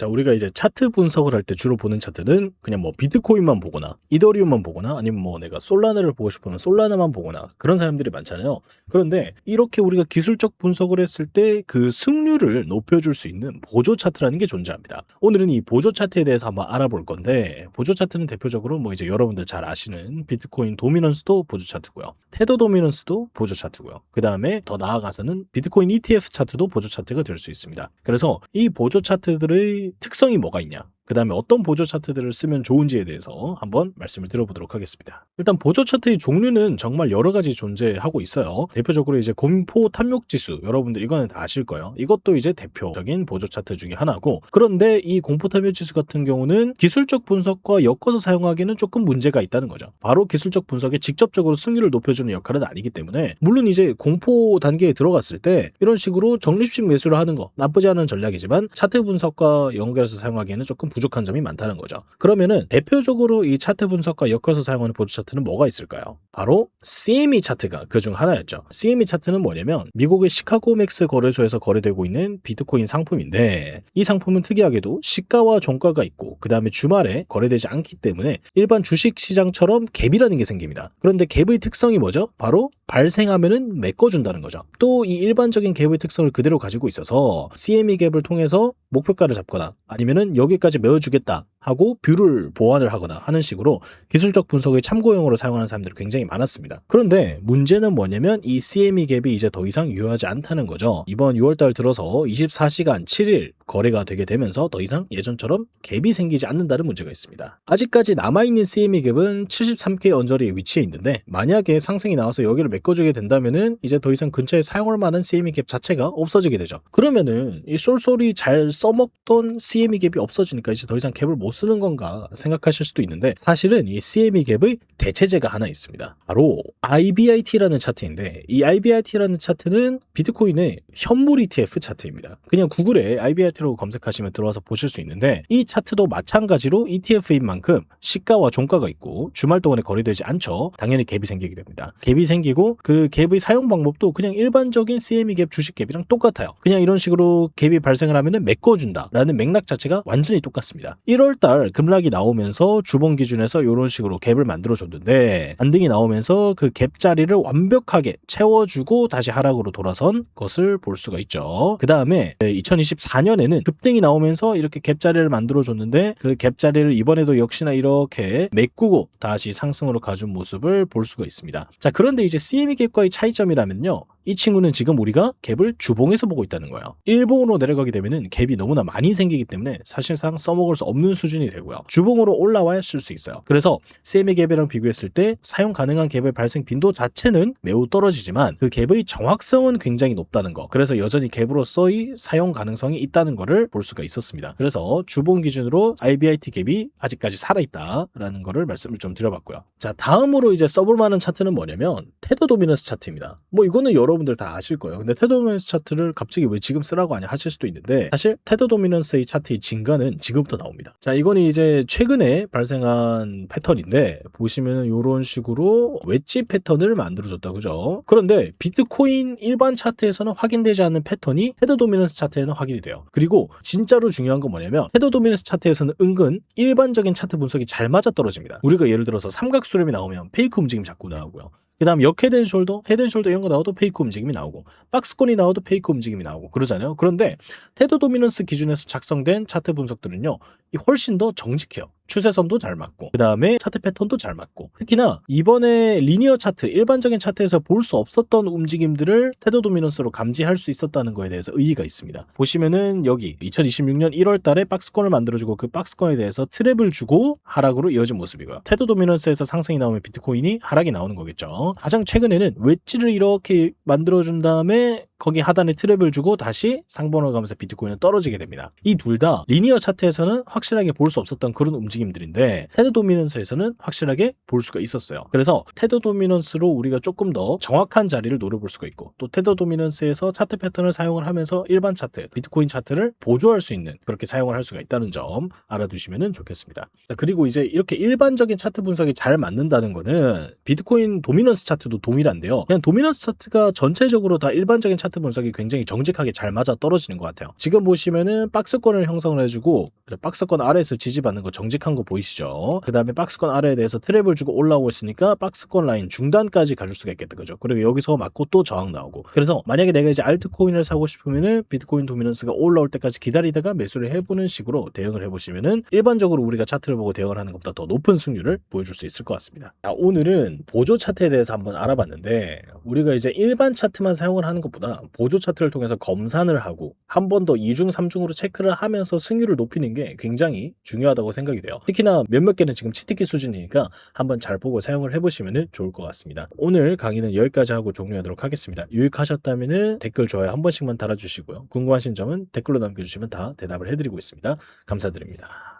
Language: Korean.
자, 우리가 이제 차트 분석을 할 때 주로 보는 차트는 그냥 뭐 비트코인만 보거나 이더리움만 보거나 아니면 뭐 내가 솔라나를 보고 싶으면 솔라나만 보거나 그런 사람들이 많잖아요. 그런데 이렇게 우리가 기술적 분석을 했을 때 그 승률을 높여줄 수 있는 보조 차트라는 게 존재합니다. 오늘은 이 보조 차트에 대해서 한번 알아볼 건데, 보조 차트는 대표적으로 뭐 이제 여러분들 잘 아시는 비트코인 도미넌스도 보조 차트고요. 테더 도미넌스도 보조 차트고요. 그 다음에 더 나아가서는 비트코인 ETF 차트도 보조 차트가 될 수 있습니다. 그래서 이 보조 차트들의 특성이 뭐가 있냐, 그 다음에 어떤 보조 차트들을 쓰면 좋은지에 대해서 한번 말씀을 드려보도록 하겠습니다. 일단 보조 차트의 종류는 정말 여러 가지 존재하고 있어요. 대표적으로 이제 공포 탐욕지수, 여러분들 이거는 다 아실 거예요. 이것도 이제 대표적인 보조 차트 중에 하나고, 그런데 이 공포 탐욕지수 같은 경우는 기술적 분석과 엮어서 사용하기는 조금 문제가 있다는 거죠. 바로 기술적 분석에 직접적으로 승률을 높여주는 역할은 아니기 때문에, 물론 이제 공포 단계에 들어갔을 때 이런 식으로 적립식 매수를 하는 거 나쁘지 않은 전략이지만 차트 분석과 연결해서 사용하기에는 조금 부족한 점이 많다는 거죠. 그러면은 대표적으로 이 차트 분석과 엮어서 사용하는 보조 차트는 뭐가 있을까요? 바로 CME 차트가 그 중 하나였죠. CME 차트는 뭐냐면 미국의 시카고 맥스 거래소에서 거래되고 있는 비트코인 상품인데, 이 상품은 특이하게도 시가와 종가가 있고 그 다음에 주말에 거래되지 않기 때문에 일반 주식 시장처럼 갭이라는 게 생깁니다. 그런데 갭의 특성이 뭐죠? 바로 발생하면은 메꿔준다는 거죠. 또 이 일반적인 갭의 특성을 그대로 가지고 있어서 CME 갭을 통해서 목표가를 잡거나 아니면은 여기까지 메워주겠다 하고 뷰를 보완을 하거나 하는 식으로 기술적 분석의 참고용으로 사용하는 사람들이 굉장히 많았습니다. 그런데 문제는 뭐냐면 이 CME 갭이 이제 더 이상 유효하지 않다는 거죠. 이번 6월달 들어서 24시간 7일 거래가 되게 되면서 더 이상 예전처럼 갭이 생기지 않는다는 문제가 있습니다. 아직까지 남아있는 CME 갭은 73K 언저리에 위치해 있는데, 만약에 상승이 나와서 여기를 메꿔주게 된다면은 이제 더 이상 근처에 사용할 만한 CME 갭 자체가 없어지게 되죠. 그러면은 이 쏠쏠이 잘 써먹던 CME 갭이 없어지니까 이제 더 이상 갭을 못 쓰는 건가 생각하실 수도 있는데, 사실은 이 CME 갭의 대체제가 하나 있습니다. 바로 IBIT라는 차트인데, 이 IBIT라는 차트는 비트코인의 현물 ETF 차트입니다. 그냥 구글에 IBIT라고 검색하시면 들어와서 보실 수 있는데, 이 차트도 마찬가지로 ETF인 만큼 시가와 종가가 있고 주말 동안에 거래되지 않죠. 당연히 갭이 생기게 됩니다. 갭이 생기고 그 갭의 사용 방법도 그냥 일반적인 CME 갭, 주식 갭이랑 똑같아요. 그냥 이런 식으로 갭이 발생을 하면은 메꿔준다라는 맥락 자체가 완전히 똑같습니다. 1월달 급락이 나오면서 주봉 기준에서 이런 식으로 갭을 만들어줬는데, 반등이 나오면서 그 갭 자리를 완벽하게 채워주고 다시 하락으로 돌아선 것을 볼 수가 있죠. 그 다음에 2024년에는 급등이 나오면서 이렇게 갭 자리를 만들어줬는데, 그 갭 자리를 이번에도 역시나 이렇게 메꾸고 다시 상승으로 가준 모습을 볼 수가 있습니다. 자, 그런데 이제 CME 갭과의 차이점이라면요, 이 친구는 지금 우리가 갭을 주봉에서 보고 있다는 거예요. 일봉으로 내려가게 되면은 갭이 너무나 많이 생기기 때문에 사실상 써먹을 수 없는 수준이 되고요. 주봉으로 올라와야 쓸 수 있어요. 그래서 CME 갭이랑 비교했을 때 사용 가능한 갭의 발생 빈도 자체는 매우 떨어지지만 그 갭의 정확성은 굉장히 높다는 거. 그래서 여전히 갭으로서의 사용 가능성이 있다는 거를 볼 수가 있었습니다. 그래서 주봉 기준으로 IBIT 갭이 아직까지 살아있다라는 거를 말씀을 좀 드려봤고요. 자, 다음으로 이제 써볼 만한 차트는 뭐냐면 테더 도미넌스 차트입니다. 뭐 이거는 여러분들 다 아실 거예요. 근데 테더 도미넌스 차트를 갑자기 왜 지금 쓰라고 하냐 하실 수도 있는데, 사실 테더 도미넌스의 차트의 진가는 지금부터 나옵니다. 자, 이거는 이제 최근에 발생한 패턴인데, 보시면 이런 식으로 웨지 패턴을 만들어줬다, 그죠? 그런데 비트코인 일반 차트에서는 확인되지 않는 패턴이 테더 도미넌스 차트에는 확인이 돼요. 그리고 진짜로 중요한 건 뭐냐면, 테더 도미넌스 차트에서는 은근 일반적인 차트 분석이 잘 맞아떨어집니다. 우리가 예를 들어서 삼각수렴이 나오면 페이크 움직임 자꾸 나오고요. 그 다음 역 헤드앤숄더, 헤드앤숄더 이런 거 나와도 페이크 움직임이 나오고, 박스권이 나와도 페이크 움직임이 나오고 그러잖아요. 그런데 테더 도미넌스 기준에서 작성된 차트 분석들은요, 훨씬 더 정직해요. 추세선도 잘 맞고, 그 다음에 차트 패턴도 잘 맞고, 특히나 이번에 리니어 차트, 일반적인 차트에서 볼 수 없었던 움직임들을 테더 도미넌스로 감지할 수 있었다는 거에 대해서 의의가 있습니다. 보시면은 여기 2026년 1월 달에 박스권을 만들어주고 그 박스권에 대해서 트랩을 주고 하락으로 이어진 모습이고요. 테더 도미넌스에서 상승이 나오면 비트코인이 하락이 나오는 거겠죠. 가장 최근에는 웨지를 이렇게 만들어준 다음에 거기 하단에 트랩을 주고 다시 상번을 가면서 비트코인은 떨어지게 됩니다. 이 둘 다 리니어 차트에서는 확실하게 볼 수 없었던 그런 움직임들인데, 테더 도미넌스에서는 확실하게 볼 수가 있었어요. 그래서 테더 도미넌스로 우리가 조금 더 정확한 자리를 노려볼 수가 있고, 또 테더 도미넌스에서 차트 패턴을 사용을 하면서 일반 차트, 비트코인 차트를 보조할 수 있는, 그렇게 사용을 할 수가 있다는 점 알아두시면 좋겠습니다. 자, 그리고 이제 이렇게 일반적인 차트 분석이 잘 맞는다는 거는 비트코인 도미넌스 차트도 동일한데요. 그냥 도미넌스 차트가 전체적으로 다 일반적인 차트 차트 분석이 굉장히 정직하게 잘 맞아 떨어지는 것 같아요. 지금 보시면은 박스권을 형성을 해주고 박스권 아래에서 지지받는 거 정직한 거 보이시죠? 그 다음에 박스권 아래에 대해서 트랩을 주고 올라오고 있으니까 박스권 라인 중단까지 가줄 수가 있겠다, 그죠? 그리고 여기서 맞고 또 저항 나오고. 그래서 만약에 내가 이제 알트코인을 사고 싶으면은 비트코인 도미넌스가 올라올 때까지 기다리다가 매수를 해보는 식으로 대응을 해보시면은 일반적으로 우리가 차트를 보고 대응을 하는 것보다 더 높은 승률을 보여줄 수 있을 것 같습니다. 자, 오늘은 보조 차트에 대해서 한번 알아봤는데 우리가 이제 일반 차트만 사용을 하는 것보다 보조 차트를 통해서 검산을 하고 한 번 더 2중, 3중으로 체크를 하면서 승률을 높이는 게 굉장히 중요하다고 생각이 돼요. 특히나 몇몇 개는 지금 치트키 수준이니까 한번 잘 보고 사용을 해보시면 좋을 것 같습니다. 오늘 강의는 여기까지 하고 종료하도록 하겠습니다. 유익하셨다면 댓글, 좋아요 한 번씩만 달아주시고요. 궁금하신 점은 댓글로 남겨주시면 다 대답을 해드리고 있습니다. 감사드립니다.